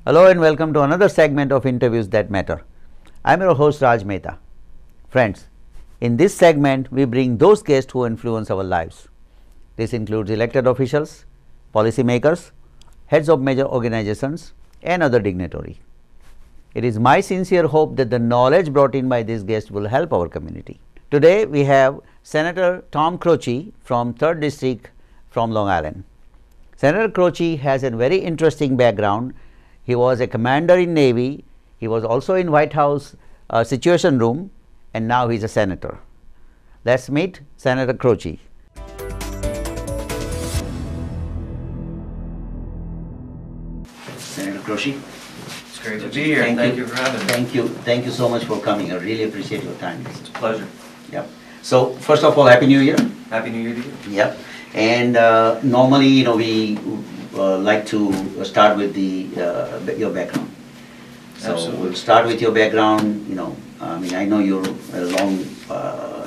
Hello and welcome to another segment of Interviews That Matter. I'm your host Raj Mehta. Friends, in this segment we bring those guests who influence our lives. This includes elected officials, policymakers, heads of major organizations and other dignitaries. It is my sincere hope that the knowledge brought in by these guests will help our community. Today we have Senator Tom Croci from 3rd District from Long Island. Senator Croci has a very interesting background. He was a commander in Navy, he was also in White House Situation Room, and now he is a senator. Let's meet Senator Croci. Senator Croci. It's great to be here. Thank you for having me. Thank you so much for coming. I really appreciate your time. It's a pleasure. Yep. So first of all, Happy New Year. Happy New Year to you. Yep. And normally, we like to start with your background. So Absolutely. we'll start with your background. I know you're a long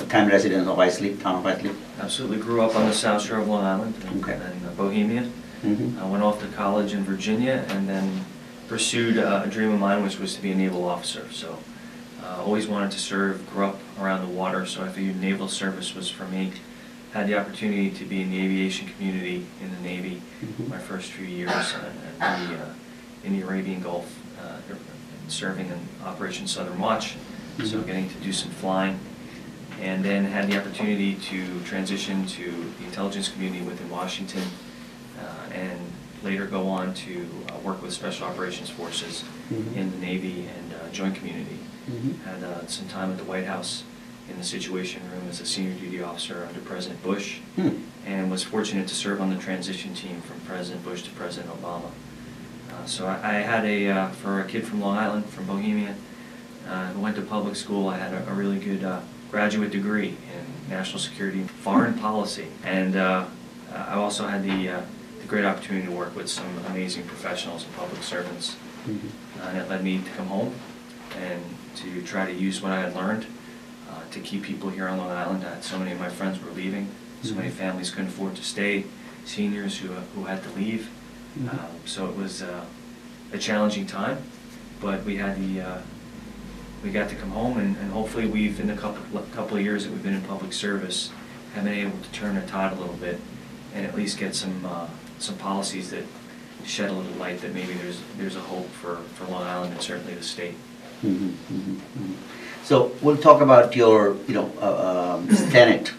time resident of Islip, town of Islip. Absolutely. Grew up on the South Shore of Long Island Okay. in Bohemia. Mm-hmm. I went off to college in Virginia and then pursued a dream of mine, which was to be a naval officer. So always wanted to serve, grew up around the water, so I figured naval service was for me. Had the opportunity to be in the aviation community in the Navy my first few years and be in the Arabian Gulf serving in Operation Southern Watch, so getting to do some flying, and then had the opportunity to transition to the intelligence community within Washington and later go on to work with Special Operations Forces in the Navy and Joint Community. Had some time at the White House in the Situation Room as a senior duty officer under President Bush, and was fortunate to serve on the transition team from President Bush to President Obama. So I had for a kid from Long Island, from Bohemia, who went to public school, I had a really good graduate degree in national security and foreign policy. And I also had the great opportunity to work with some amazing professionals and public servants. And it led me to come home and to try to use what I had learned to keep people here on Long Island. So many of my friends were leaving, so many families couldn't afford to stay, seniors who had to leave. So it was a challenging time, but we got to come home, and hopefully we've, in the couple of years that we've been in public service, have been able to turn the tide a little bit and at least get some policies that shed a little light that maybe there's a hope for Long Island and certainly the state. So we'll talk about your, Senate,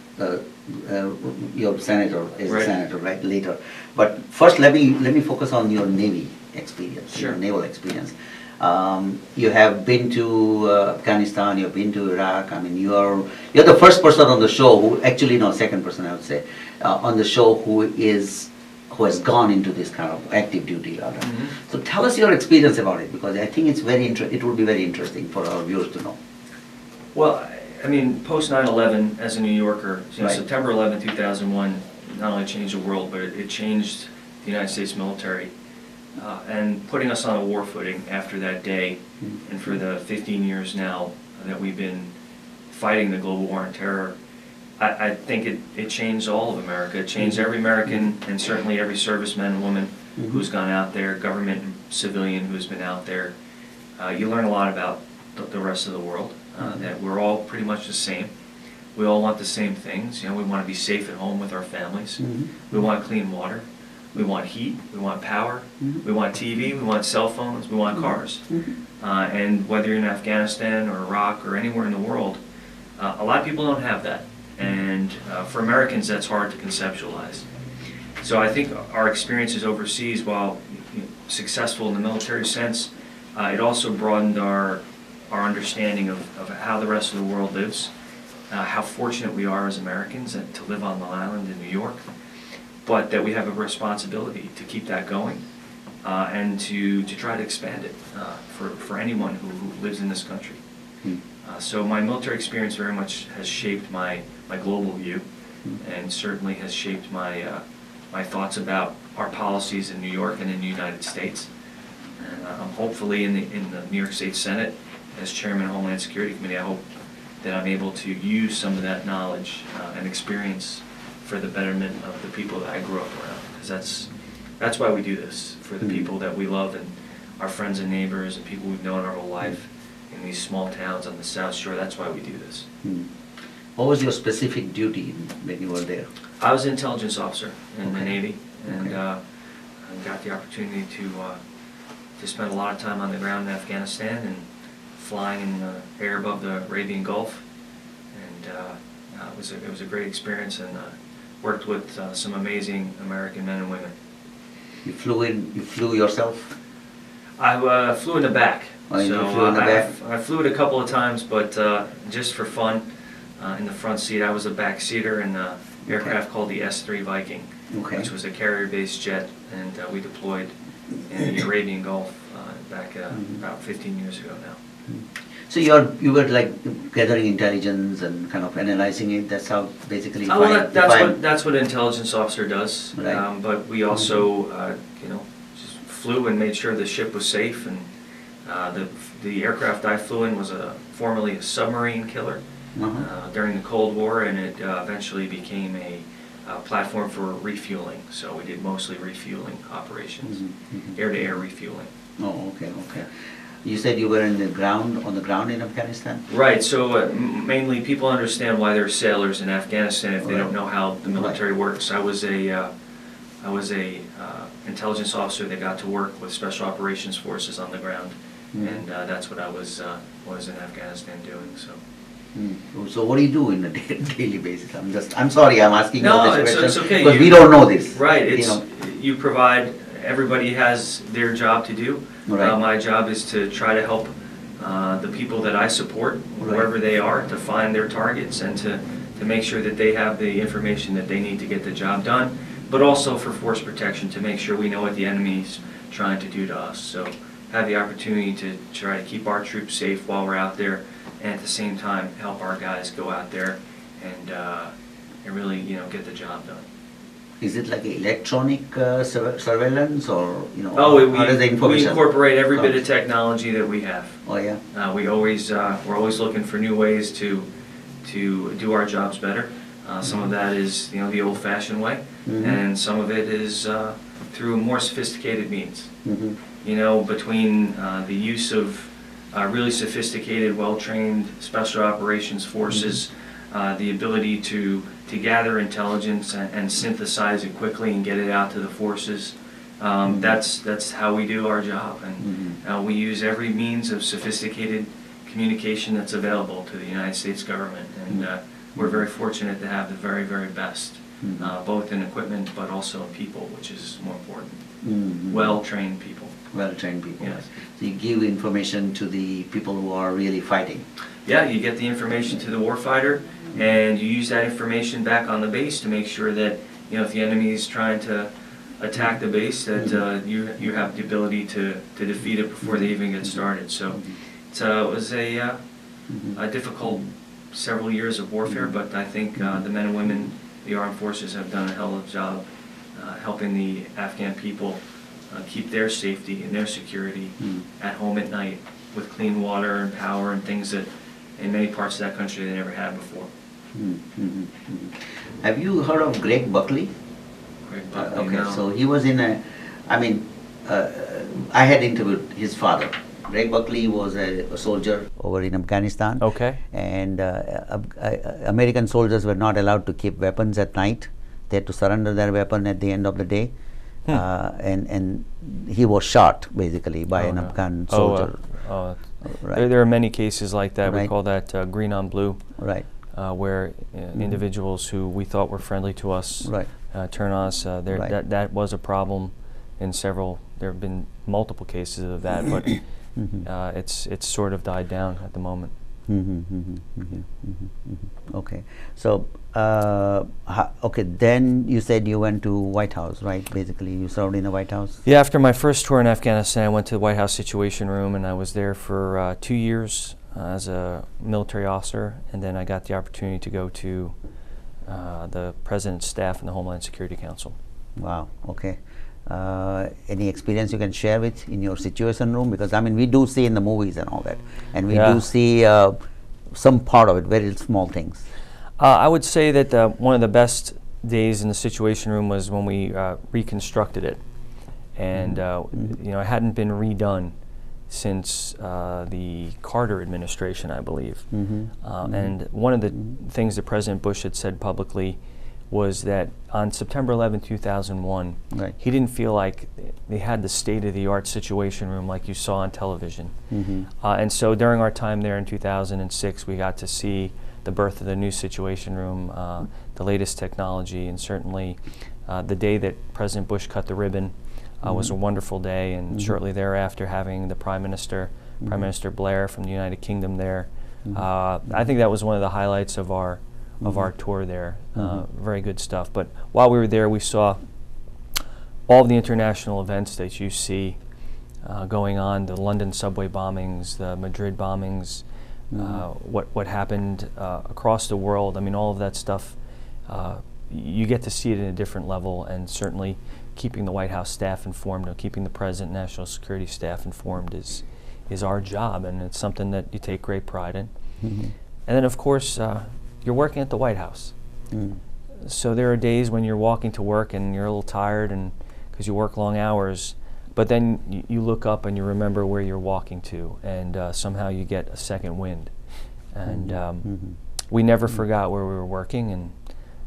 your senator as a senator, right, later. But first, let me focus on your Navy experience, Sure. your naval experience. You have been to Afghanistan, you've been to Iraq. I mean, you're the first person on the show who, actually no, second person I would say, on the show who has gone into this kind of active duty. So tell us your experience about it, because I think it's it will be very interesting for our viewers to know. Well, I mean, post 9/11, as a New Yorker, Right. September 11, 2001, not only changed the world, but it changed the United States military. And putting us on a war footing after that day, and for the 15 years now that we've been fighting the global war on terror, I think it changed all of America. It changed every American, and certainly every serviceman and woman who's gone out there, government and civilian who's been out there. You learn a lot about the rest of the world, that we're all pretty much the same. We all want the same things. We want to be safe at home with our families. We want clean water. We want heat. We want power. We want TV. We want cell phones. We want cars. And whether you're in Afghanistan or Iraq or anywhere in the world, a lot of people don't have that. And for Americans, that's hard to conceptualize. So I think our experiences overseas, while successful in the military sense, it also broadened our understanding of how the rest of the world lives, how fortunate we are as Americans to live on Long Island in New York, but that we have a responsibility to keep that going and to try to expand it for anyone who lives in this country. So my military experience very much has shaped my global view, and certainly has shaped my thoughts about our policies in New York and in the United States. And I'm hopefully in the New York State Senate, as chairman of Homeland Security Committee, I hope that I'm able to use some of that knowledge and experience for the betterment of the people that I grew up around, because that's why we do this, for the people that we love and our friends and neighbors and people we've known our whole life in these small towns on the South Shore. That's why we do this. What was your specific duty when you were there? I was an intelligence officer in the Okay. Navy, and Okay. I got the opportunity to spend a lot of time on the ground in Afghanistan and flying in the air above the Arabian Gulf, and it was a great experience, and worked with some amazing American men and women. You flew yourself? I flew in the back. Oh, you flew in the back? I flew it a couple of times, but just for fun, in the front seat. I was a back seater in the aircraft called the S-3 Viking, which was a carrier-based jet, and we deployed in the Arabian Gulf back about 15 years ago now. So you were like gathering intelligence and kind of analyzing it. That's how basically. Well, that's what an intelligence officer does. Right. But we also, just flew and made sure the ship was safe. And the aircraft I flew in was formerly a submarine killer during the Cold War, and it eventually became a platform for refueling. So we did mostly refueling operations, air-to-air refueling. Oh, okay. You said you were on the ground in Afghanistan? Right, so mainly people understand why there are sailors in Afghanistan if they don't know how the military works. I was a intelligence officer that got to work with special operations forces on the ground, and that's what I was in Afghanistan doing. So. So what do you do in a daily basis? I'm sorry, I'm asking all these questions. It's okay. Because we don't know this. Right, you provide. Everybody has their job to do. Right. My job is to try to help the people that I support, wherever they are, to find their targets and to make sure that they have the information that they need to get the job done, but also for force protection to make sure we know what the enemy's trying to do to us. So have the opportunity to try to keep our troops safe while we're out there, and at the same time help our guys go out there and really get the job done. Is it like electronic surveillance, or how does the information? We incorporate every bit of technology that we have. Oh yeah. We're always looking for new ways to do our jobs better. Some of that is the old-fashioned way, and some of it is through more sophisticated means. Between the use of really sophisticated, well-trained special operations forces, the ability to gather intelligence and synthesize it quickly and get it out to the forces. That's how we do our job, and we use every means of sophisticated communication that's available to the United States government, and we're very fortunate to have the very, very best, both in equipment but also in people, which is more important. Well-trained people. Well-trained people. Yes. So you give information to the people who are really fighting. Yeah, you get the information to the warfighter, and you use that information back on the base to make sure that if the enemy is trying to attack the base, that you have the ability to defeat it before they even get started. So it was a difficult several years of warfare, but I think the men and women, the armed forces, have done a hell of a job helping the Afghan people keep their safety and their security at home at night with clean water and power and things that in many parts of that country they never had before. Have you heard of Greg Buckley? Greg Buckley, Okay, no. so he was I had interviewed his father. Greg Buckley was a soldier over in Afghanistan. Okay. And American soldiers were not allowed to keep weapons at night. They had to surrender their weapon at the end of the day. And he was shot basically by an Afghan soldier. Right. There are many cases like that. Right. We call that green on blue. Right. Where individuals who we thought were friendly to us turn on us. That was a problem in several. There have been multiple cases of that, but it's sort of died down at the moment. Okay. So okay. Then you said you went to White House, right? Basically, you served in the White House. Yeah. After my first tour in Afghanistan, I went to the White House Situation Room, and I was there for 2 years as a military officer, and then I got the opportunity to go to the President's staff in the Homeland Security Council. Wow. Okay. Any experience you can share with in your Situation Room? Because we do see in the movies and all that, and we do see some part of it, very small things. I would say that one of the best days in the Situation Room was when we reconstructed it, and you know, it hadn't been redone since the Carter administration, I believe. And one of the things that President Bush had said publicly was that on September 11, 2001, he didn't feel like they had the state-of-the-art situation room like you saw on television. And so during our time there in 2006, we got to see the birth of the new situation room, the latest technology, and certainly the day that President Bush cut the ribbon was a wonderful day, and shortly thereafter having the Prime Minister Blair from the United Kingdom there. I think that was one of the highlights of our tour there. Very good stuff. But while we were there, we saw all of the international events that you see going on, the London subway bombings, the Madrid bombings, what happened across the world. I mean, all of that stuff, you get to see it in a different level, and certainly keeping the White House staff informed, or keeping the President, National Security staff informed is our job, and it's something that you take great pride in. And then, of course, you're working at the White House. So there are days when you're walking to work and you're a little tired, and because you work long hours, but then you look up and you remember where you're walking to, and somehow you get a second wind. And we never forgot where we were working, and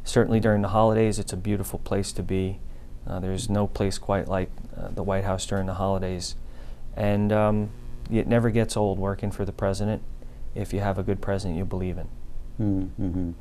certainly during the holidays, it's a beautiful place to be. There's no place quite like the White House during the holidays. And it never gets old working for the President if you have a good President you believe in.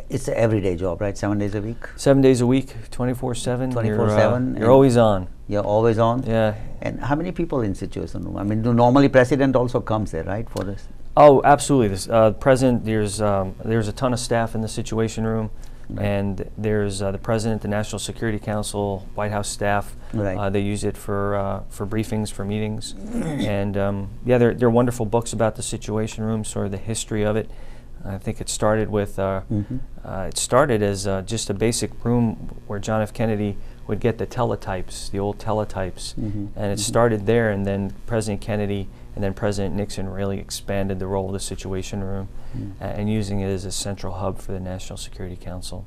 It's an everyday job, right? 7 days a week? 7 days a week, 24/7. 24/7. You're always on. You're always on? Yeah. And how many people in Situation Room? I mean, normally President also comes there, right, for this? Oh, absolutely. This President, there's a ton of staff in the Situation Room. And there's the President, the National Security Council, White House staff. They use it for briefings, for meetings. And yeah, there are wonderful books about the Situation Room, sort of the history of it. I think it started with it started as just a basic room where John F. Kennedy would get the teletypes, the old teletypes, and it started there. And then President Kennedy and then President Nixon really expanded the role of the Situation Room and using it as a central hub for the National Security Council.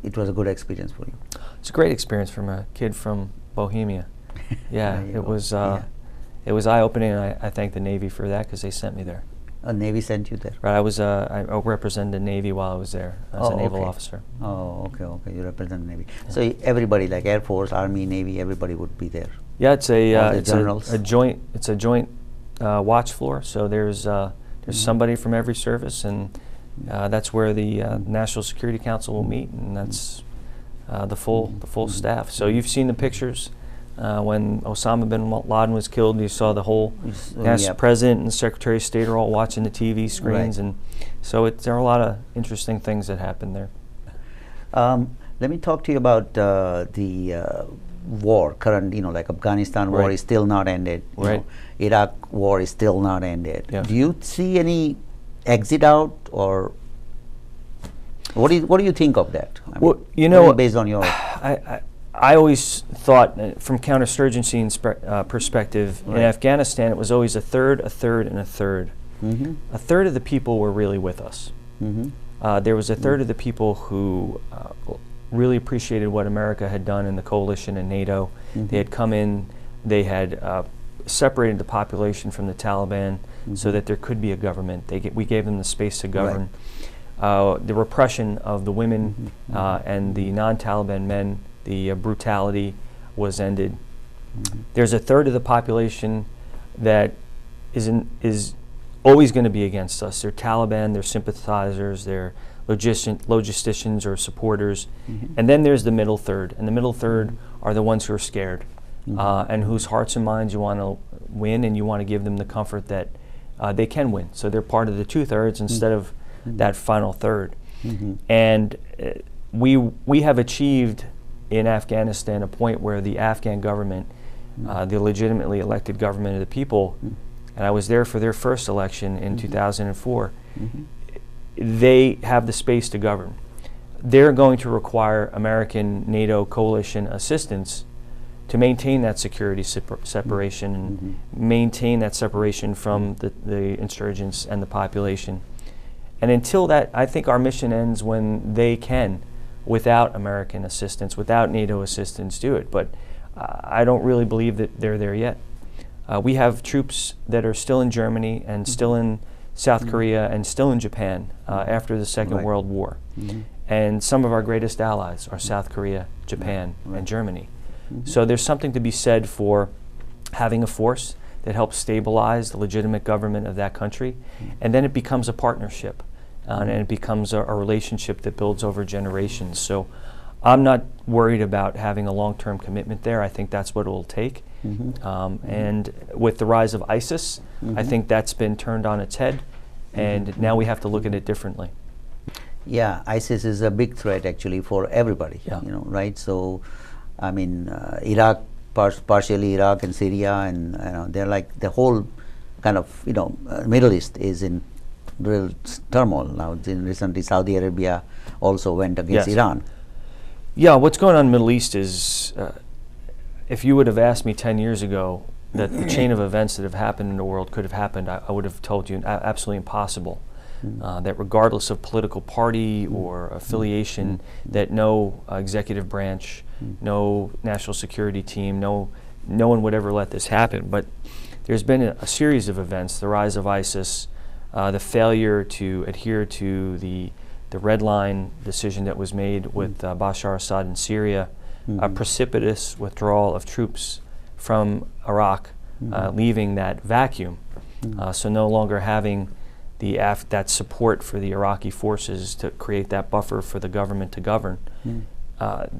It was a good experience for you. It's a great experience from a kid from Bohemia. Yeah, it was eye-opening, and I thank the Navy for that, because they sent me there. Navy sent you there? Right, I represented the Navy while I was there as a naval officer. Oh, okay, you represent the Navy. Yeah. So everybody, like Air Force, Army, Navy, everybody would be there? Yeah, it's a joint watch floor. So there's somebody from every service, and that's where the National Security Council will meet, and that's the full staff. So you've seen the pictures. When Osama bin Laden was killed, you saw the whole President and Secretary of State are all watching the TV screens, and so there are a lot of interesting things that happen there. Let me talk to you about the war, current, like Afghanistan war is still not ended. Iraq war is still not ended. Yeah. Do you see any exit out, or what do you think of that? I well, mean, based on your I always thought, from counterinsurgency perspective, in Afghanistan, it was always a third, a third, and a third. A third of the people were really with us. There was a third of the people who really appreciated what America had done in the coalition and NATO. They had come in, they had separated the population from the Taliban so that there could be a government. We gave them the space to govern. The repression of the women and the non-Taliban men, the brutality was ended. There's a third of the population that is always going to be against us. They're Taliban, they're sympathizers, they're logisticians or supporters. And then there's the middle third. And the middle third are the ones who are scared and whose hearts and minds you want to win, and you want to give them the comfort that they can win. So they're part of the two-thirds instead of that final third. And we have achieved in Afghanistan a point where the Afghan government, the legitimately elected government of the people, and I was there for their first election in 2004, they have the space to govern. They're going to require American NATO coalition assistance to maintain that security separation and maintain that separation from the insurgents and the population. And until that, I think our mission ends when they can without American assistance, without NATO assistance, do it. But I don't really believe that they're there yet. We have troops that are still in Germany and still in South Korea and still in Japan after the Second World War. And some of our greatest allies are South Korea, Japan, and Germany. So there's something to be said for having a force that helps stabilize the legitimate government of that country, and then it becomes a partnership, and it becomes a relationship that builds over generations. So I'm not worried about having a long-term commitment there. I think that's what it will take. And with the rise of ISIS, I think that's been turned on its head, and now we have to look at it differently. Yeah, ISIS is a big threat actually for everybody, you know, right? So, I mean, Iraq, partially Iraq and Syria, and they're like the whole kind of, Middle East is in real turmoil now. Recently, Saudi Arabia also went against Iran. Yeah, what's going on in the Middle East is, if you would have asked me 10 years ago that the chain of events that have happened in the world could have happened, I would have told you absolutely impossible. That regardless of political party or affiliation, that no executive branch, no national security team, no one would ever let this happen. But there's been a series of events: the rise of ISIS, the failure to adhere to the red line decision that was made with Bashar Assad in Syria, a precipitous withdrawal of troops from Iraq, leaving that vacuum. So no longer having that support for the Iraqi forces to create that buffer for the government to govern.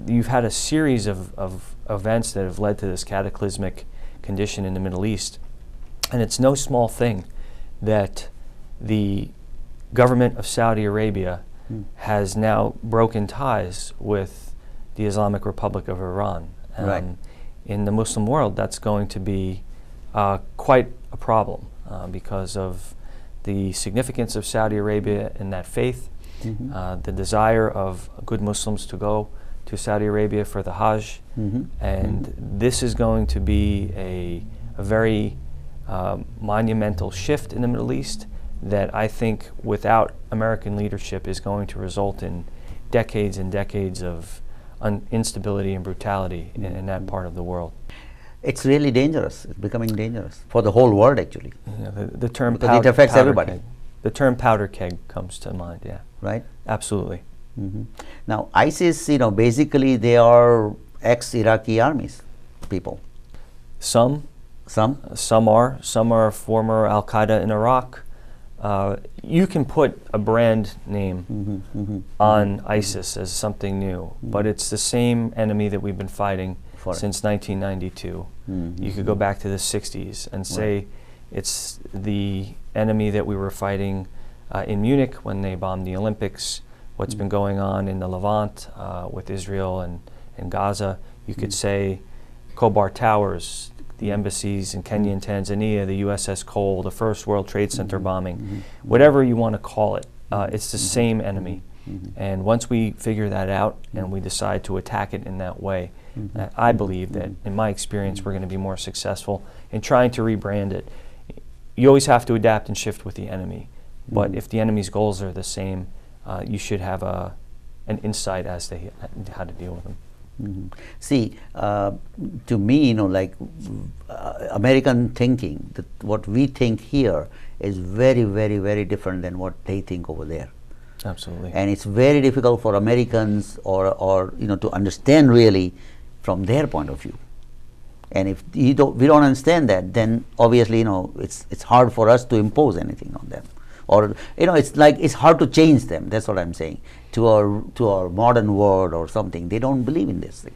You've had a series of events that have led to this cataclysmic condition in the Middle East. And it's no small thing that the government of Saudi Arabia has now broken ties with the Islamic Republic of Iran. In the Muslim world, that's going to be quite a problem because of the significance of Saudi Arabia in that faith, the desire of good Muslims to go to Saudi Arabia for the Hajj, and this is going to be a very monumental shift in the Middle East that I think without American leadership is going to result in decades and decades of instability and brutality in that part of the world. It's really dangerous. It's becoming dangerous for the whole world, actually. Yeah, the term because it affects everybody. Keg. The term powder keg comes to mind. Yeah. Right. Absolutely. Now, ISIS, basically they are ex-Iraqi armies people. Some are former Al Qaeda in Iraq. You can put a brand name on ISIS as something new, but it's the same enemy that we've been fighting since 1992. You could go back to the 60s and say it's the enemy that we were fighting in Munich when they bombed the Olympics, what's been going on in the Levant with Israel and Gaza. You could say Khobar Towers, the embassies in Kenya and Tanzania, the USS Cole, the first World Trade Center bombing, whatever you want to call it, it's the same enemy. And once we figure that out and we decide to attack it in that way, I believe that, in my experience, we're going to be more successful in trying to rebrand it. You always have to adapt and shift with the enemy, but if the enemy's goals are the same, you should have an insight as to how to deal with them. See, to me, American thinking, what we think here is very, very, very different than what they think over there. Absolutely. And it's very difficult for Americans or to understand really from their point of view. And if we don't understand that, then obviously it's hard for us to impose anything on them. Or it's hard to change them. That's what I'm saying. To our modern world or something, they don't believe in this thing.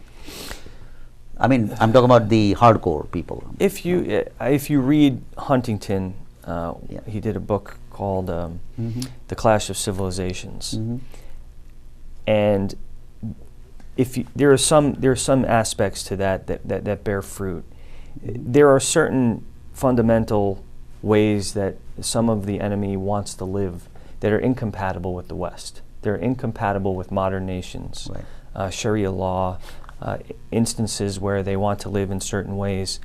I mean, I'm talking about the hardcore people. If you read Huntington, he did a book called The Clash of Civilizations, and there are some aspects to that bear fruit. There are certain fundamental ways that some of the enemy wants to live that are incompatible with the West. They're incompatible with modern nations. Sharia law, instances where they want to live in certain ways.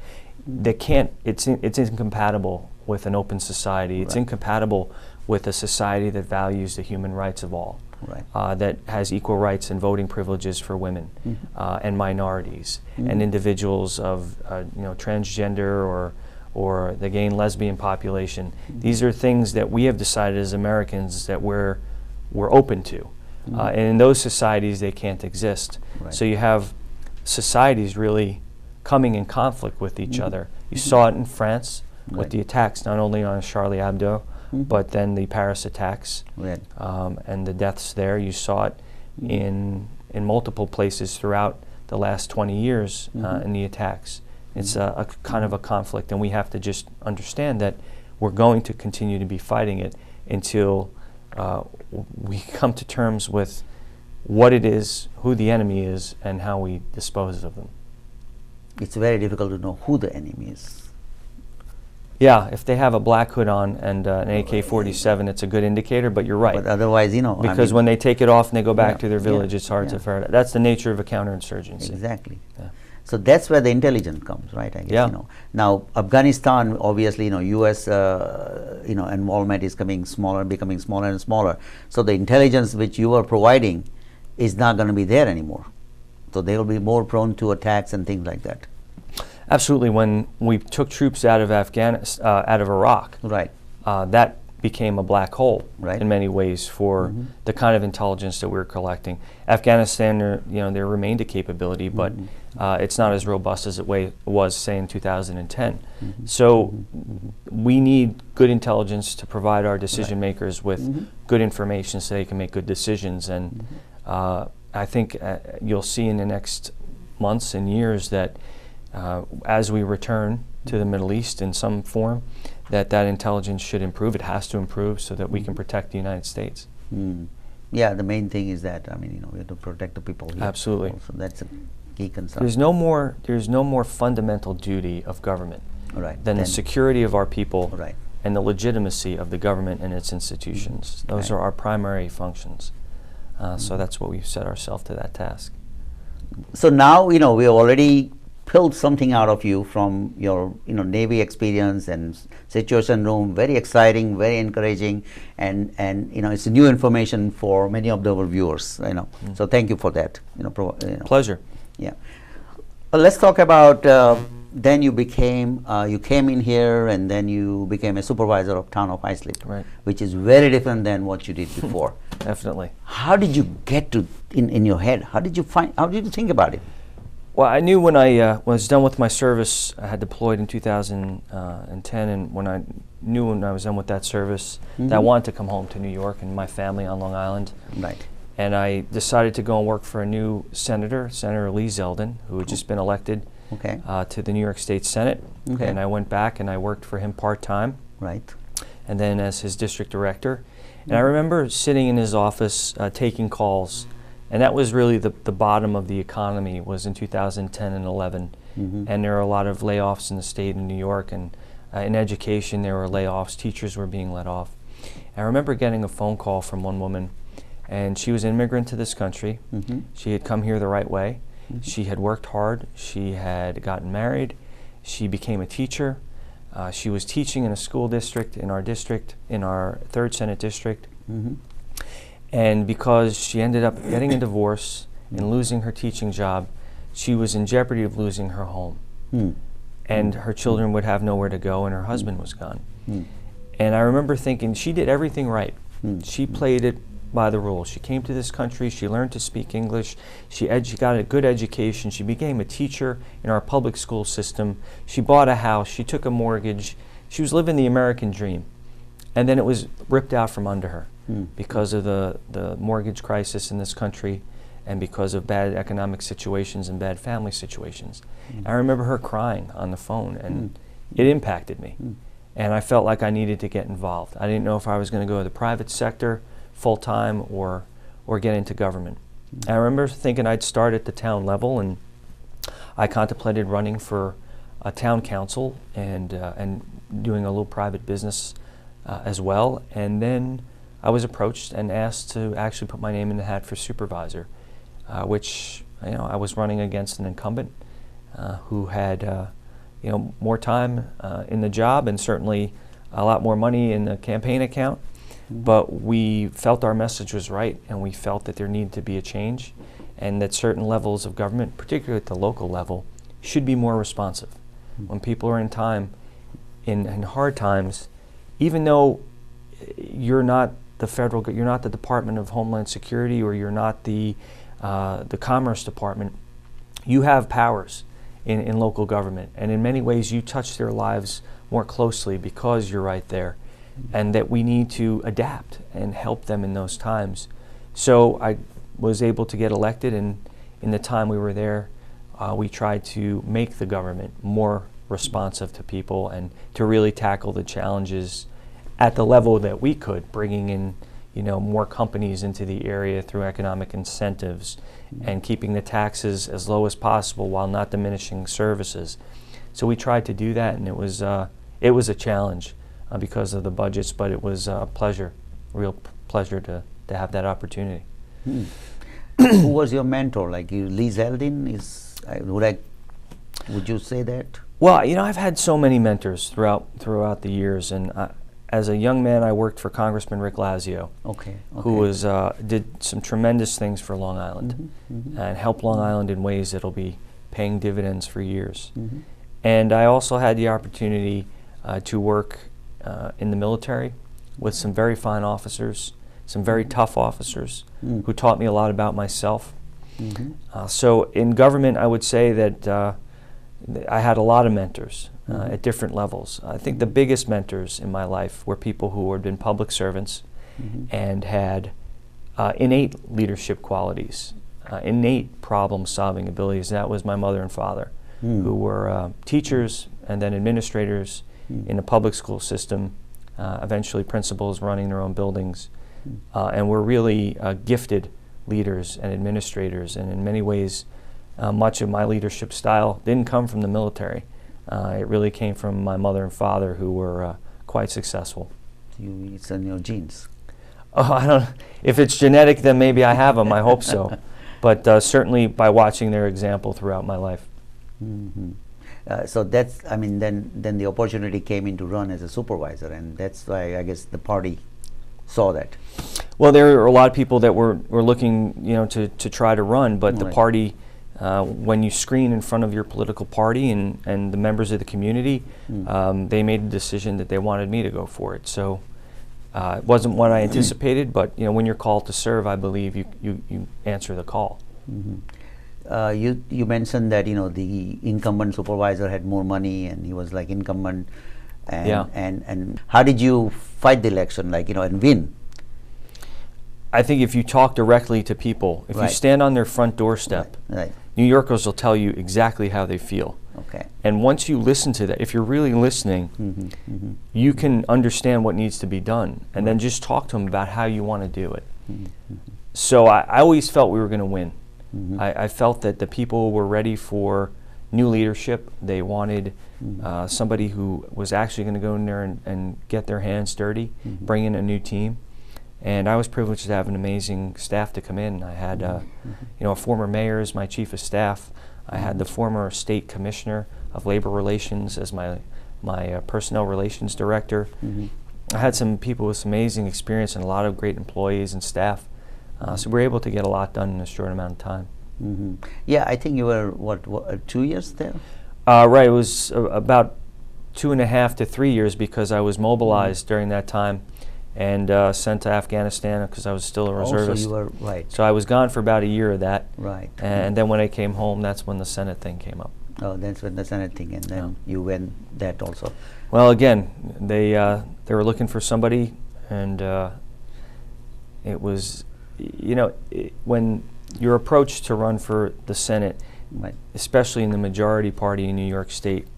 They can't. It's incompatible with an open society. It's incompatible with a society that values the human rights of all. that has equal rights and voting privileges for women and minorities and individuals of transgender or the gay and lesbian population. These are things that we have decided as Americans that we're open to. And in those societies, they can't exist. So you have societies really coming in conflict with each other. You saw it in France with the attacks, not only on Charlie Hebdo, but then the Paris attacks and the deaths there. You saw it in multiple places throughout the last 20 years in the attacks. It's a kind of a conflict, and we have to just understand that we're going to continue to be fighting it until we come to terms with what it is, who the enemy is, and how we dispose of them. It's very difficult to know who the enemy is. Yeah, if they have a black hood on and an AK-47, it's a good indicator, but you're right. But otherwise, because when they take it off and they go back to their village, it's hard to figure out. That's the nature of a counterinsurgency. Exactly. Yeah. So that's where the intelligence comes, right? I guess, Now, Afghanistan, obviously, U.S. involvement is becoming smaller and smaller. So the intelligence which you are providing is not going to be there anymore. So they will be more prone to attacks and things like that. Absolutely. When we took troops out of out of Iraq, that became a black hole in many ways for the kind of intelligence that we're collecting. Afghanistan, there remained a capability, but it's not as robust as it was, say, in 2010. So we need good intelligence to provide our decision makers with good information so they can make good decisions. And I think you'll see in the next months and years that as we return to the Middle East in some form, that intelligence should improve. It has to improve so that we can protect the United States. Yeah, the main thing is that, we have to protect the people here. Absolutely. So that's a key concern. There's no more fundamental duty of government than the security of our people and the legitimacy of the government and its institutions. Those are our primary functions. So that's what we've set ourselves to that task. So now, we have already pulled something out of you from your Navy experience and Situation Room. Very exciting, very encouraging, and it's new information for many of our viewers. So thank you for that. Pleasure. Yeah. Well, let's talk about. Then you came in here, and then you became a supervisor of town of Islip, which is very different than what you did before. Definitely. How did you get to in your head? How did you think about it? Well, I knew when I was done with my service, I had deployed in 2010, and when I was done with that service, that I wanted to come home to New York and my family on Long Island. And I decided to go and work for a new senator, Senator Lee Zeldin, who had just been elected to the New York State Senate. And I went back and I worked for him part-time. And then as his district director. And I remember sitting in his office taking calls. And that was really the bottom of the economy, was in 2010 and 11. And there were a lot of layoffs in the state of New York, and in education there were layoffs, teachers were being let off. And I remember getting a phone call from one woman, and she was an immigrant to this country. She had come here the right way. She had worked hard, she had gotten married, she became a teacher. She was teaching in a school district, in our 3rd Senate district. And because she ended up getting a divorce and losing her teaching job, she was in jeopardy of losing her home. And her children would have nowhere to go, and her husband was gone. And I remember thinking, she did everything right. She played it by the rules. She came to this country, she learned to speak English, she got a good education, she became a teacher in our public school system, she bought a house, she took a mortgage, she was living the American dream. And then it was ripped out from under her. Because of the mortgage crisis in this country and because of bad economic situations and bad family situations. I remember her crying on the phone, and it impacted me. And I felt like I needed to get involved. I didn't know if I was going to go to the private sector full-time or get into government. I remember thinking I'd start at the town level, and I contemplated running for a town council and doing a little private business as well. And then I was approached and asked to actually put my name in the hat for supervisor, which I was running against an incumbent who had more time in the job and certainly a lot more money in the campaign account. but we felt our message was right, and we felt that there needed to be a change, and that certain levels of government, particularly at the local level, should be more responsive. When people are in hard times, even though you're not you're not the Department of Homeland Security, or you're not the Commerce Department, you have powers in local government, and in many ways you touch their lives more closely because you're right there, and that we need to adapt and help them in those times. So I was able to get elected, and in the time we were there, we tried to make the government more responsive to people and to really tackle the challenges at the level that we could, bringing in more companies into the area through economic incentives and keeping the taxes as low as possible while not diminishing services. So we tried to do that, and it was a challenge because of the budgets, but it was a pleasure, real pleasure to have that opportunity. Who was your mentor? Like Lee Zeldin would you say that? Well, I've had so many mentors throughout the years, and as a young man, I worked for Congressman Rick Lazio, who did some tremendous things for Long Island, and helped Long Island in ways that'll be paying dividends for years. And I also had the opportunity to work in the military with some very fine officers, some very tough officers who taught me a lot about myself. So in government, I would say that I had a lot of mentors at different levels. I think the biggest mentors in my life were people who had been public servants and had innate leadership qualities, innate problem-solving abilities. That was my mother and father, who were teachers and then administrators in the public school system, eventually principals running their own buildings, and were really gifted leaders and administrators. And in many ways, much of my leadership style didn't come from the military. It really came from my mother and father, who were quite successful. It's in your genes. Oh, I don't. If it's genetic, then maybe I have them. I hope so. But certainly by watching their example throughout my life. So that's, then the opportunity came in to run as a supervisor, and that's why I guess the party saw that. Well, there are a lot of people that were looking, to try to run, but the party, when you screen in front of your political party and the members of the community, they made a decision that they wanted me to go for it. So it wasn't what I anticipated, but when you're called to serve, I believe you answer the call. You mentioned that the incumbent supervisor had more money, and he was like incumbent, and how did you fight the election, and win? I think if you talk directly to people, if you stand on their front doorstep, New Yorkers will tell you exactly how they feel. And once you listen to that, if you're really listening, you can understand what needs to be done, and then just talk to them about how you want to do it. So I always felt we were going to win. I felt that the people were ready for new leadership. They wanted somebody who was actually going to go in there and get their hands dirty, bring in a new team. And I was privileged to have an amazing staff to come in. I had a former mayor as my chief of staff. I had the former state commissioner of labor relations as my personnel relations director. I had some people with some amazing experience and a lot of great employees and staff. So we were able to get a lot done in a short amount of time. Yeah, I think you were, what 2 years there? Right, it was about 2.5 to 3 years, because I was mobilized during that time and sent to Afghanistan because I was still a reservist. So you were, right. So I was gone for about a year of that. Right. And then when I came home, that's when the Senate thing came up. Oh, that's when the Senate thing, and then you went that also. Well, again, they were looking for somebody, and it was, when you're approached to run for the Senate, especially in the majority party in New York State,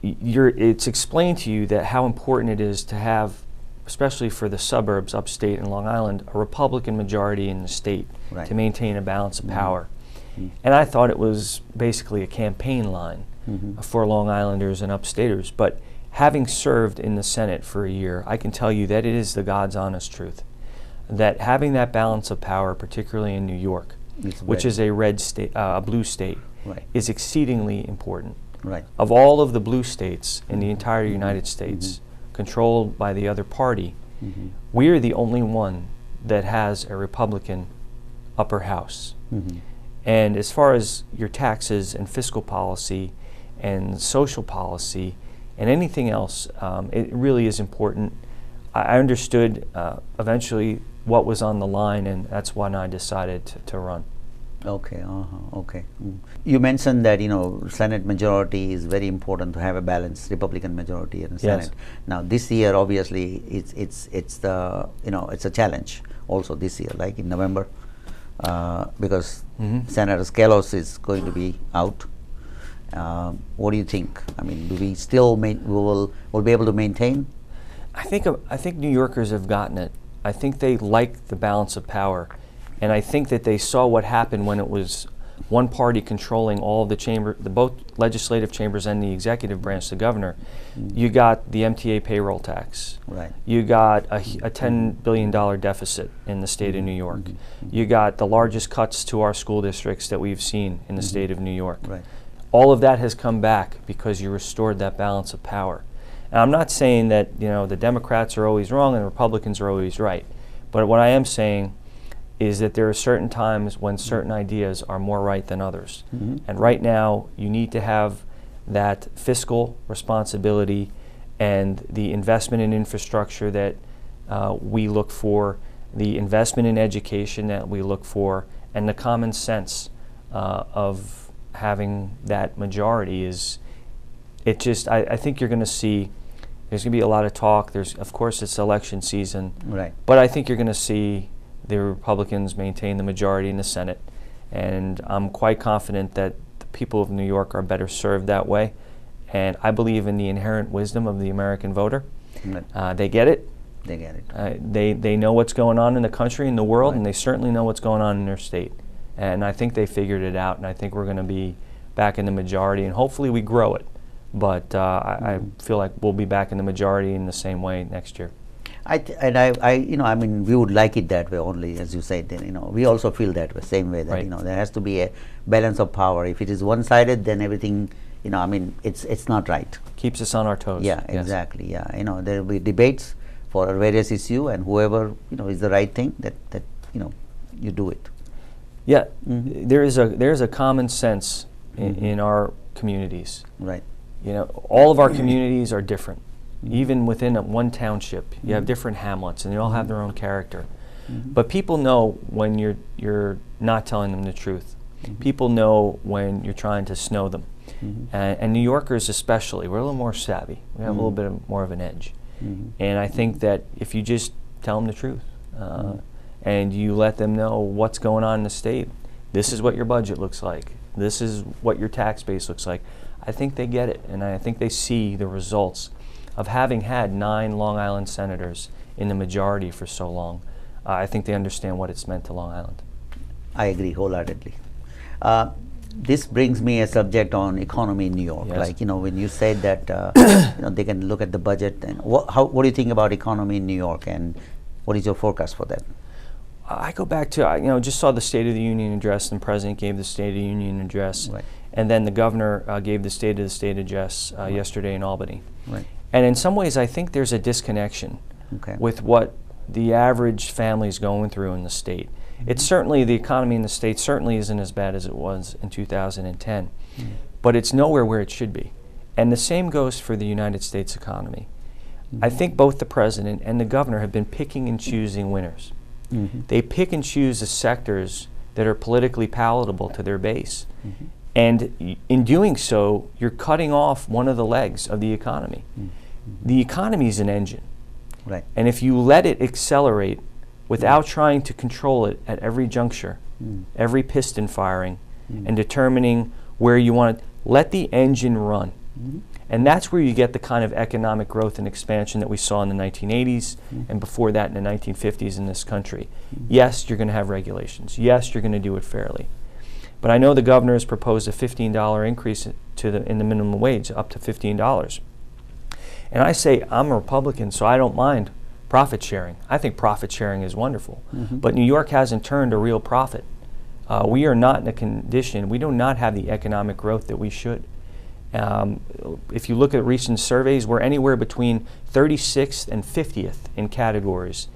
it's explained to you that how important it is to have, especially for the suburbs upstate and Long Island, a Republican majority in the state to maintain a balance of power. And I thought it was basically a campaign line for Long Islanders and upstaters. But having served in the Senate for a year, I can tell you that it is the God's honest truth, that having that balance of power, particularly in New York, which is a red state, a blue state, is exceedingly important. Of all of the blue states in the entire United States, controlled by the other party, We are the only one that has a Republican upper house. And as far as your taxes and fiscal policy and social policy and anything else, it really is important. I understood eventually what was on the line, and that's when I decided to run. Okay, okay. You mentioned that, you know, Senate majority is very important to have a balanced Republican majority in the Senate. Now this year, obviously, it's the, you know, it's a challenge also this year, like in November, because Senator Croci is going to be out. What do you think? I mean, do we still we'll be able to maintain? I think New Yorkers have gotten it. I think they like the balance of power. And I think that they saw what happened when it was one party controlling all of the both legislative chambers and the executive branch, the governor. You got the MTA payroll tax. Right. You got a $10 billion deficit in the state of New York. You got the largest cuts to our school districts that we've seen in the state of New York. Right. All of that has come back because you restored that balance of power. And I'm not saying that, you know, the Democrats are always wrong and the Republicans are always right. But what I am saying is that there are certain times when certain ideas are more right than others. And right now, you need to have that fiscal responsibility and the investment in infrastructure that we look for, the investment in education that we look for, and the common sense of having that majority is, it just, I think you're going to see, there's going to be a lot of talk. Of course, it's election season. Right. But I think you're going to see the Republicans maintain the majority in the Senate, and I'm quite confident that the people of New York are better served that way, and I believe in the inherent wisdom of the American voter. They get it. They get it. They know what's going on in the country and the world, and they certainly know what's going on in their state, and I think they figured it out, and I think we're going to be back in the majority, and hopefully we grow it, but I feel like we'll be back in the majority in the same way next year. You know, I mean, we would like it that way only, as you said. You know, we also feel that way, same way that you know there has to be a balance of power. If it is one-sided, then everything, you know, I mean, it's not right. Keeps us on our toes. Yeah, exactly. Yeah, you know, there will be debates for various issues, and whoever, you know, is the right thing, that you know, you do it. Yeah, there is a common sense in our communities. Right. You know, all of our communities are different. Even within one township, you have different hamlets, and they all have their own character. But people know when you're not telling them the truth. People know when you're trying to snow them. And New Yorkers especially, we're a little more savvy. We have a little bit more of an edge. And I think that if you just tell them the truth, and you let them know what's going on in the state, this is what your budget looks like, this is what your tax base looks like, I think they get it, and I think they see the results of having had 9 Long Island senators in the majority for so long. I think they understand what it's meant to Long Island. I agree wholeheartedly. This brings me a subject on economy in New York. Yes. Like, you know, when you said that you know, they can look at the budget, and what do you think about economy in New York, and what is your forecast for that? I go back to, you know, just saw the State of the Union address, and the President gave the State of the Union address, and then the Governor gave the State of the State address yesterday in Albany. And in some ways, I think there's a disconnection with what the average family is going through in the state. It's certainly, the economy in the state certainly isn't as bad as it was in 2010, but it's nowhere where it should be. And the same goes for the United States economy. I think both the President and the Governor have been picking and choosing winners. They pick and choose the sectors that are politically palatable to their base. And in doing so, you're cutting off one of the legs of the economy. The economy is an engine. And if you let it accelerate without trying to control it at every juncture, every piston firing, and determining where you want it, let the engine run. And that's where you get the kind of economic growth and expansion that we saw in the 1980s and before that in the 1950s in this country. Yes, you're going to have regulations. Yes, you're going to do it fairly. But I know the Governor has proposed a $15 increase in the minimum wage, up to $15. And I say, I'm a Republican, so I don't mind profit sharing. I think profit sharing is wonderful. But New York hasn't turned a real profit. We are not in a condition, we do not have the economic growth that we should. If you look at recent surveys, we're anywhere between 36th and 50th in categories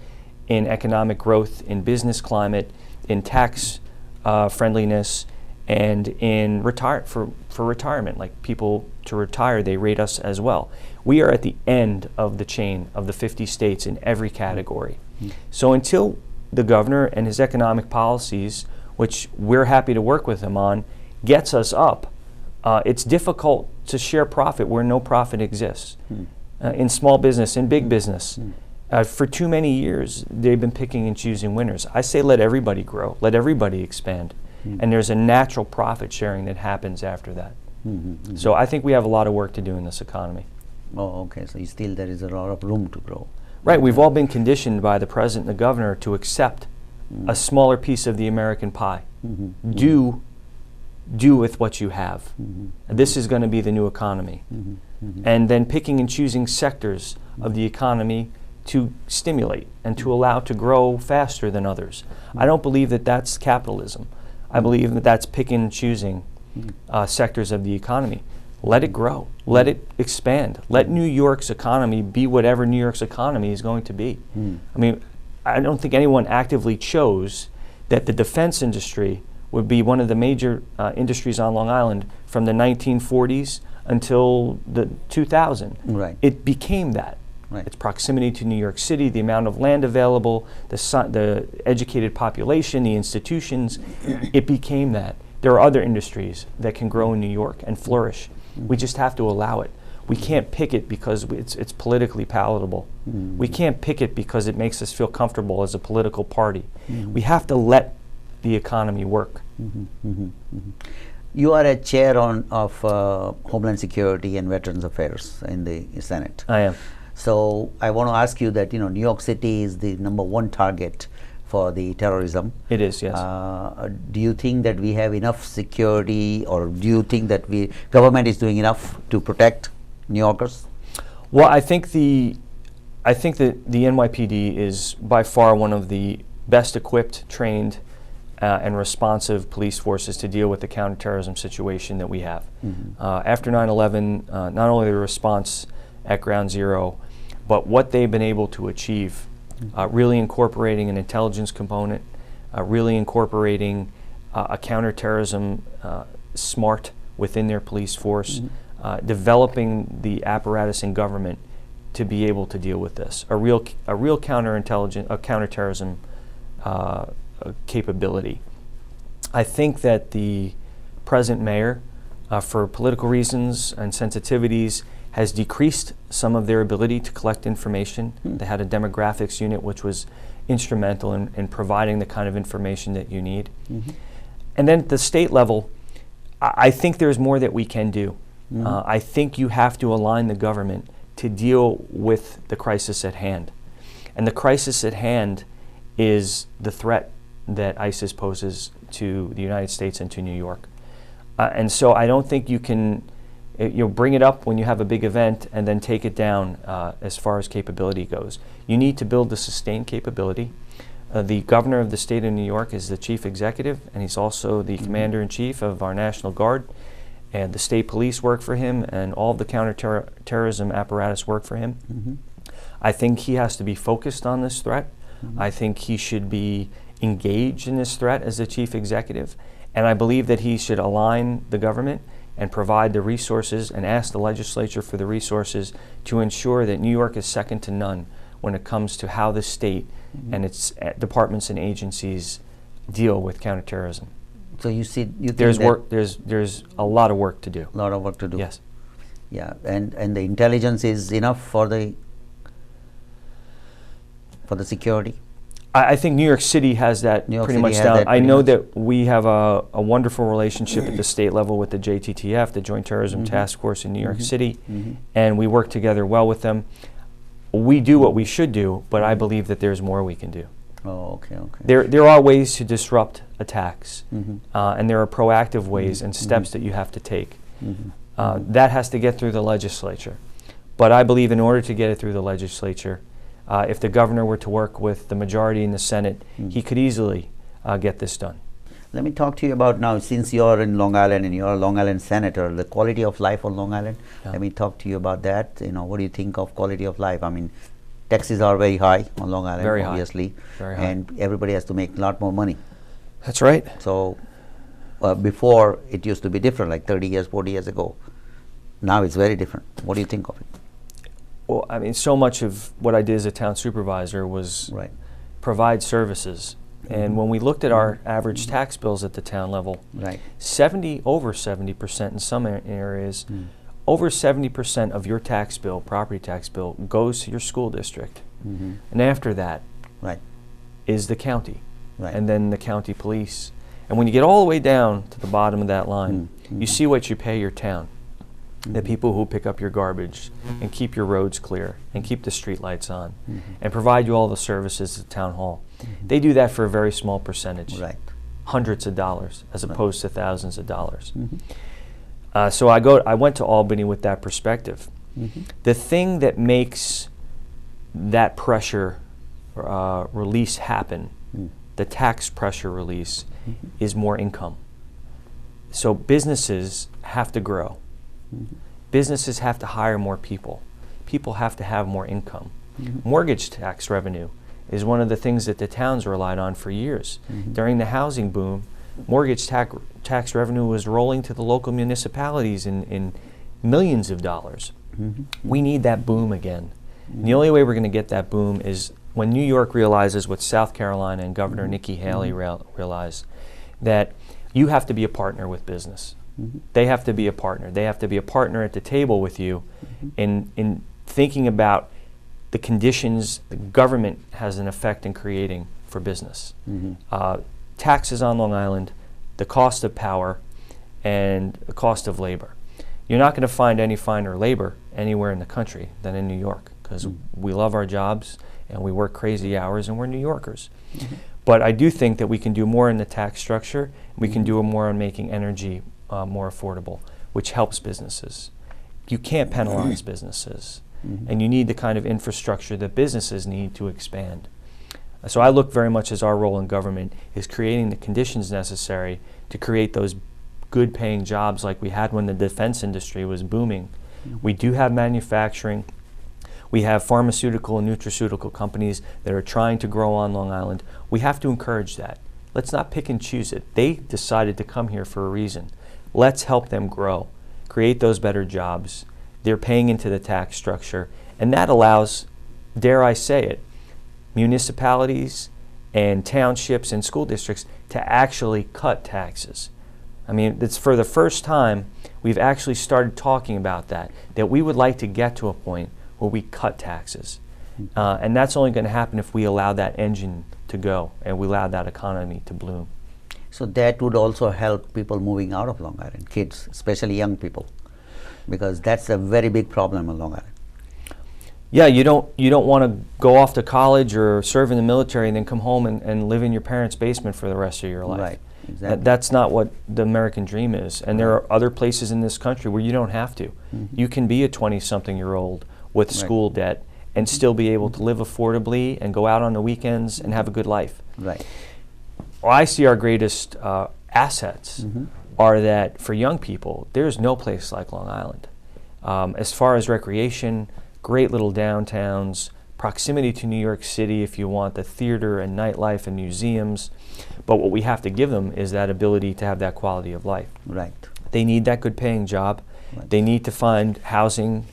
in economic growth, in business climate, in tax friendliness, and in for retirement. Like people to retire, they rate us as well. We are at the end of the chain of the 50 states in every category. So until the governor and his economic policies, which we're happy to work with him on, gets us up, it's difficult to share profit where no profit exists. In small business, in big business, for too many years, they've been picking and choosing winners. I say let everybody grow, let everybody expand, and there's a natural profit sharing that happens after that. So I think we have a lot of work to do in this economy. Oh, okay. So still there is a lot of room to grow. Right. We've all been conditioned by the president and the governor to accept a smaller piece of the American pie. Do with what you have. This is going to be the new economy. And then picking and choosing sectors of the economy to stimulate and to allow to grow faster than others. I don't believe that that's capitalism. I believe that that's picking and choosing sectors of the economy. Let it grow. Let it expand. Let New York's economy be whatever New York's economy is going to be. I mean, I don't think anyone actively chose that the defense industry would be one of the major industries on Long Island from the 1940s until the 2000. Right. It became that. Right. Its proximity to New York City, the amount of land available, the educated population, the institutions, it became that. There are other industries that can grow in New York and flourish. We just have to allow it. We can't pick it because it's politically palatable. We can't pick it because it makes us feel comfortable as a political party. We have to let the economy work. You are a chair of Homeland Security and Veterans Affairs in the Senate. I am. So I want to ask you that, New York City is the #1 target for the terrorism. It is, yes. Do you think that we have enough security, or do you think that government is doing enough to protect New Yorkers? Well, I think that the NYPD is by far one of the best equipped, trained, and responsive police forces to deal with the counterterrorism situation that we have. After 9/11, not only the response at Ground Zero, but what they've been able to achieve, really incorporating an intelligence component, really incorporating a counterterrorism smart within their police force, developing the apparatus in government to be able to deal with this. A real counterterrorism capability. I think that the present mayor, for political reasons and sensitivities, has decreased some of their ability to collect information. They had a demographics unit which was instrumental in providing the kind of information that you need. And then at the state level, I think there's more that we can do. I think you have to align the government to deal with the crisis at hand. And the crisis at hand is the threat that ISIS poses to the United States and to New York. And so I don't think you can bring it up when you have a big event and then take it down as far as capability goes. You need to build a sustained capability. The governor of the state of New York is the chief executive, and he's also the commander-in-chief of our National Guard. And the state police work for him, and all of the counterterrorism apparatus work for him. I think he has to be focused on this threat. I think he should be engaged in this threat as the chief executive. And I believe that he should align the government and provide the resources and ask the legislature for the resources to ensure that New York is second to none when it comes to how the state and its departments and agencies deal with counterterrorism. So you think there's a lot of work to do. A lot of work to do. Yes. Yeah, and the intelligence is enough for the security? I think New York City has that pretty much down. I know that we have a wonderful relationship at the state level with the JTTF, the Joint Terrorism Task Force in New York City, and we work together well with them. We do what we should do, but I believe that there's more we can do. Oh, okay. There are ways to disrupt attacks, and there are proactive ways and steps that you have to take. That has to get through the legislature. But I believe in order to get it through the legislature, if the governor were to work with the majority in the Senate, he could easily get this done. Let me talk to you about now, since you're in Long Island and you're a Long Island Senator, the quality of life on Long Island. Yeah. Let me talk to you about that. What do you think of quality of life? I mean, taxes are very high on Long Island, very obviously. High. Very high. And everybody has to make a lot more money. That's right. So before it used to be different, like 30 years, 40 years ago. Now it's very different. What do you think of it? Well, I mean, so much of what I did as a town supervisor was provide services. And when we looked at our average tax bills at the town level, over 70% in some areas, over 70% of your tax bill, property tax bill, goes to your school district. And after that is the county, and then the county police. And when you get all the way down to the bottom of that line, you see what you pay your town. The people who pick up your garbage and keep your roads clear and keep the street lights on and provide you all the services at town hall. They do that for a very small percentage, hundreds of dollars as opposed to thousands of dollars. So I went to Albany with that perspective. The thing that makes that pressure release happen, the tax pressure release, is more income. So businesses have to grow. Businesses have to hire more people. People have to have more income. Mortgage tax revenue is one of the things that the towns relied on for years. During the housing boom, mortgage tax revenue was rolling to the local municipalities in millions of dollars. We need that boom again. And the only way we're going to get that boom is when New York realizes what South Carolina and Governor Nikki Haley realize, that you have to be a partner with business. They have to be a partner. They have to be a partner at the table with you in thinking about the conditions the government has an effect in creating for business. Taxes on Long Island, the cost of power, and the cost of labor. You're not going to find any finer labor anywhere in the country than in New York, because we love our jobs and we work crazy hours and we're New Yorkers. But I do think that we can do more in the tax structure. We can do more on making energy more affordable, which helps businesses. You can't penalize businesses, and you need the kind of infrastructure that businesses need to expand. So I look very much as our role in government is creating the conditions necessary to create those good paying jobs like we had when the defense industry was booming. We do have manufacturing. We have pharmaceutical and nutraceutical companies that are trying to grow on Long Island. We have to encourage that. Let's not pick and choose it. They decided to come here for a reason. Let's help them grow, create those better jobs. They're paying into the tax structure, and that allows, dare I say it, municipalities and townships and school districts to actually cut taxes. I mean, it's for the first time we've actually started talking about that we would like to get to a point where we cut taxes. And that's only going to happen if we allow that engine to go and we allow that economy to bloom. So that would also help people moving out of Long Island, kids, especially young people, because that's a very big problem in Long Island. Yeah, you don't want to go off to college or serve in the military and then come home and live in your parents' basement for the rest of your life. Right, exactly. That's not what the American dream is. And there are other places in this country where you don't have to. You can be a 20-something-year-old with school debt and still be able to live affordably and go out on the weekends and have a good life. Right. Well, I see our greatest assets are that for young people, there's no place like Long Island. As far as recreation, great little downtowns, proximity to New York City if you want the theater and nightlife and museums. But what we have to give them is that ability to have that quality of life. Right. They need that good paying job. Right. They need to find housing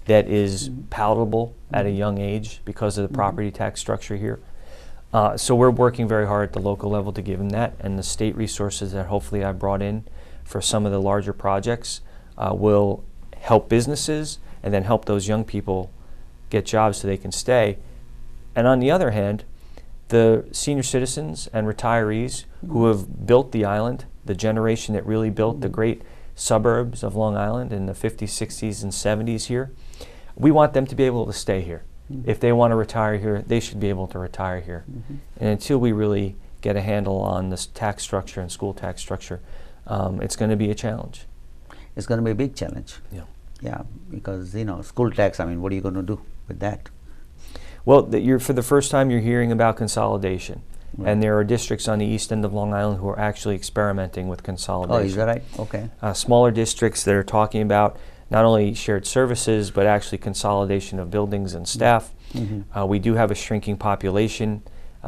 that is palatable at a young age because of the property tax structure here. So we're working very hard at the local level to give them that, and the state resources that hopefully I brought in for some of the larger projects will help businesses and then help those young people get jobs so they can stay. And on the other hand, the senior citizens and retirees who have built the island, the generation that really built the great suburbs of Long Island in the 50s, 60s, and 70s here, we want them to be able to stay here. If they want to retire here, they should be able to retire here. And until we really get a handle on this tax structure and school tax structure, it's going to be a challenge. It's going to be a big challenge. Yeah. Yeah, because, school tax, I mean, what are you going to do with that? Well, for the first time you're hearing about consolidation. and there are districts on the east end of Long Island who are actually experimenting with consolidation. Oh, is that right? Okay. Smaller districts that are talking about not only shared services, but actually consolidation of buildings and staff. We do have a shrinking population,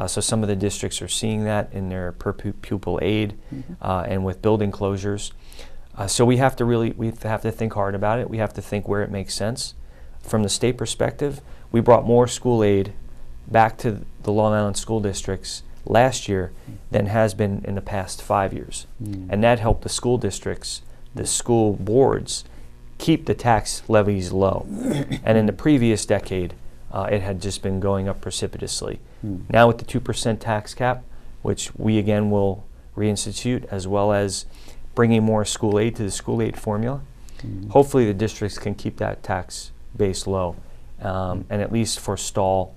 so some of the districts are seeing that in their per pupil aid and with building closures. So we have to think hard about it. We have to think where it makes sense. From the state perspective, we brought more school aid back to the Long Island school districts last year than has been in the past 5 years. And that helped the school districts, the school boards, keep the tax levies low. And in the previous decade, it had just been going up precipitously. Now with the 2% tax cap, which we again will reinstitute, as well as bringing more school aid to the school aid formula, hopefully the districts can keep that tax base low and at least forestall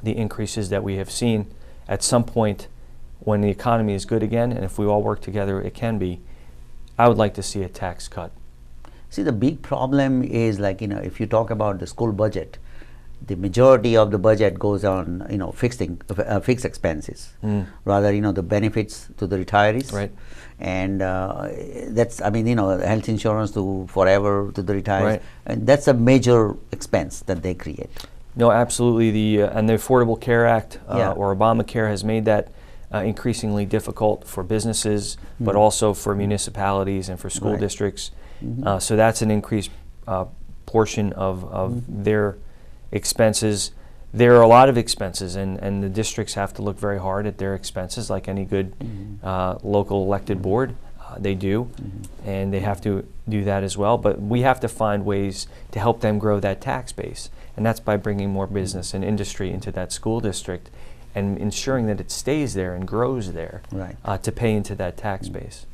the increases that we have seen. At some point when the economy is good again, and if we all work together, it can be, I would like to see a tax cut. See, the big problem is, like, if you talk about the school budget, the majority of the budget goes on, fixed expenses, rather, the benefits to the retirees. Right. And that's, health insurance to forever to the retirees. Right. And that's a major expense that they create. No, absolutely. And the Affordable Care Act or Obamacare has made that increasingly difficult for businesses, but also for municipalities and for school districts. So that's an increased portion of their expenses. There are a lot of expenses, and the districts have to look very hard at their expenses, like any good local elected board. They do, and they have to do that as well. But we have to find ways to help them grow that tax base, and that's by bringing more business and industry into that school district and ensuring that it stays there and grows there to pay into that tax base.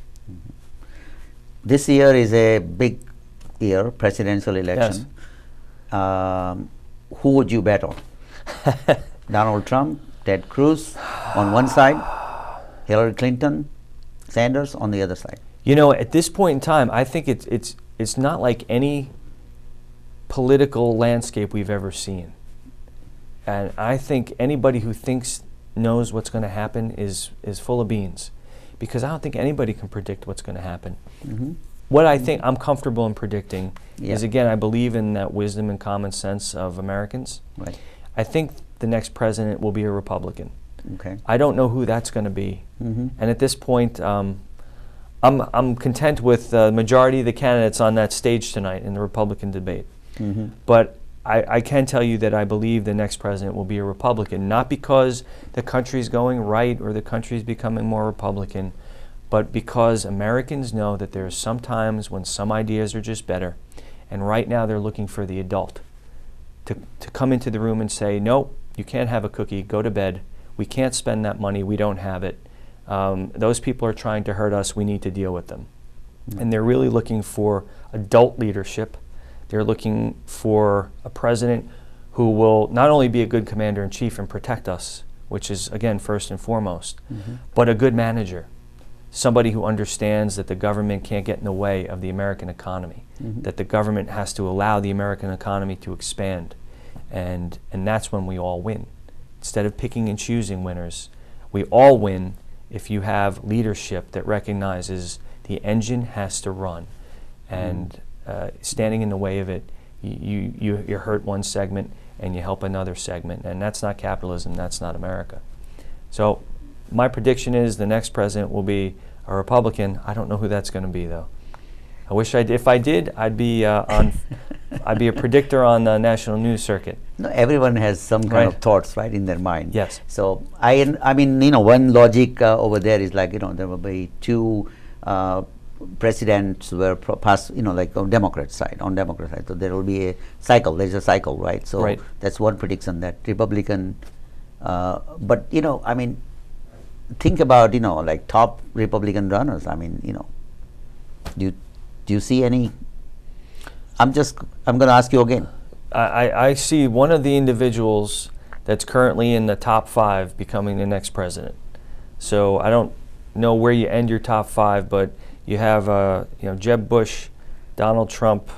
This year is a big year, presidential election. Yes. Who would you bet on? Donald Trump, Ted Cruz on one side, Hillary Clinton, Sanders on the other side. At this point in time, I think it's not like any political landscape we've ever seen. And I think anybody who knows what's going to happen is full of beans, because I don't think anybody can predict what's going to happen. What I think I'm comfortable in predicting is, again, I believe in that wisdom and common sense of Americans. Right. I think the next president will be a Republican. Okay. I don't know who that's going to be. And at this point, I'm content with the majority of the candidates on that stage tonight in the Republican debate. But I can tell you that I believe the next president will be a Republican, not because the country's going right or the country's becoming more Republican, but because Americans know that there's some times when some ideas are just better, and right now they're looking for the adult to come into the room and say, no, you can't have a cookie, go to bed, we can't spend that money, we don't have it. Those people are trying to hurt us, we need to deal with them. And they're really looking for adult leadership. They're looking for a president who will not only be a good commander-in-chief and protect us, which is, again, first and foremost, but a good manager. Somebody who understands that the government can't get in the way of the American economy, that the government has to allow the American economy to expand. And that's when we all win. Instead of picking and choosing winners, we all win if you have leadership that recognizes the engine has to run. And standing in the way of it, you hurt one segment and you help another segment. And that's not capitalism, that's not America. So my prediction is the next president will be a Republican. I don't know who that's going to be, though. I wish if I did, I'd be I'd be a predictor on the national news circuit. No, everyone has some kind of thoughts, right, in their mind. Yes. So I mean, one logic over there is like, there will be two presidents were passed, like on Democrat side. So there will be a cycle. There's a cycle, right? So that's one prediction, that Republican. But I mean, think about like top Republican runners. I mean, do you see any? I'm going to ask you again. I see one of the individuals that's currently in the top 5 becoming the next president. So I don't know where you end your top 5, but you have Jeb Bush, Donald Trump,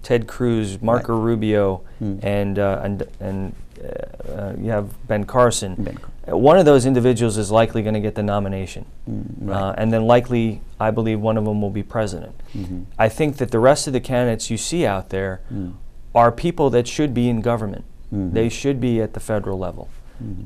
Ted Cruz, Marco Rubio, and you have Ben Carson. one of those individuals is likely going to get the nomination. Right. And then likely, I believe one of them will be president. I think that the rest of the candidates you see out there are people that should be in government. They should be at the federal level.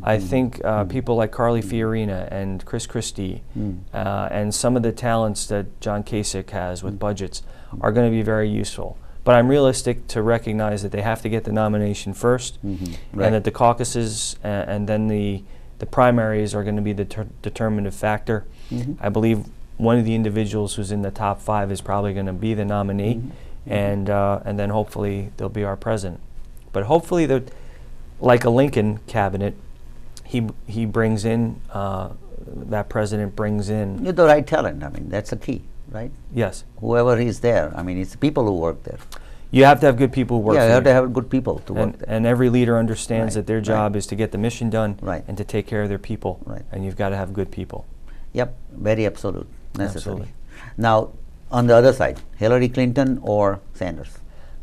I think people like Carly Fiorina and Chris Christie and some of the talents that John Kasich has with budgets are going to be very useful. But I'm realistic to recognize that they have to get the nomination first, Right. and that the caucuses and then the primaries are going to be the determinative factor. I believe one of the individuals who's in the top 5 is probably going to be the nominee, and then hopefully they'll be our president. But hopefully, like a Lincoln cabinet, he brings in, that president brings in. You're the right talent. I mean, that's the key, right? Yes. Whoever is there. I mean, it's the people who work there. You have to have good people who work. Yeah, you for have to have good people to work there. And every leader understands Right, that their job is to get the mission done Right. and to take care of their people. Right. And you've got to have good people. Yep, very absolute, necessary. Absolutely. Now, on the other side, Hillary Clinton or Sanders?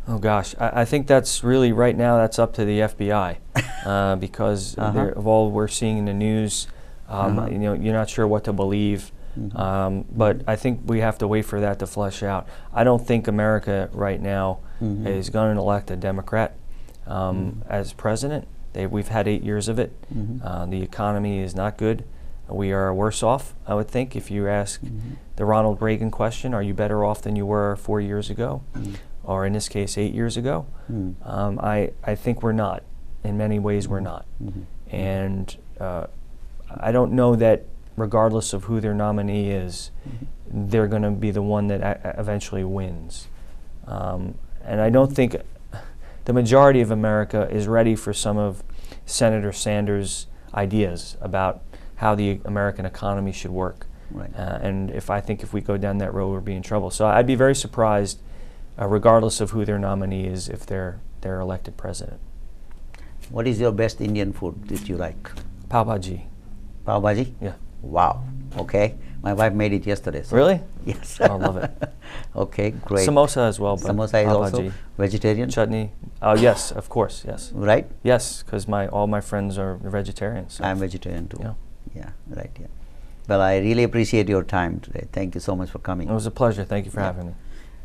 Oh gosh, I think that's really right now. That's up to the FBI because of all we're seeing in the news. You know, you're not sure what to believe. But I think we have to wait for that to flesh out. I don't think America right now is going to elect a Democrat as president. We've had 8 years of it. The economy is not good. We are worse off, I would think, if you ask the Ronald Reagan question, are you better off than you were 4 years ago? Or in this case, 8 years ago? I think we're not. In many ways, we're not. And I don't know that regardless of who their nominee is, they're going to be the one that eventually wins. And I don't think the majority of America is ready for some of Senator Sanders' ideas about how the American economy should work. Right. And I think if we go down that road, we'll be in trouble. So I'd be very surprised, regardless of who their nominee is, if they're elected president. What is your best Indian food that you like? Pav bhaji. Pav bhaji? Yeah. Wow. Okay. My wife made it yesterday. So Really? yes. I love it. Okay, great. Samosa as well. But Samosa is pav also bhaji. vegetarian? Chutney. Oh yes, of course, yes. Right? Yes, because all my friends are vegetarians. So. I'm vegetarian too. Yeah. Yeah, right, yeah. Well, I really appreciate your time today. Thank you so much for coming. It was a pleasure. Thank you for having me.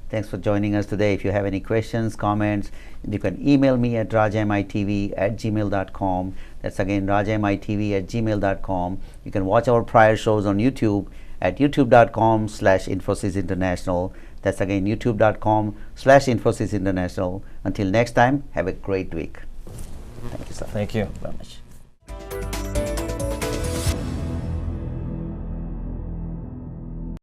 Thanks for joining us today. If you have any questions, comments, you can email me at rajmitv@gmail.com. That's again rajmitv@gmail.com. You can watch our prior shows on YouTube at youtube.com/Infosys International. That's again youtube.com/Infosys International. Until next time, have a great week. Thank you, sir. Thank you. Very much.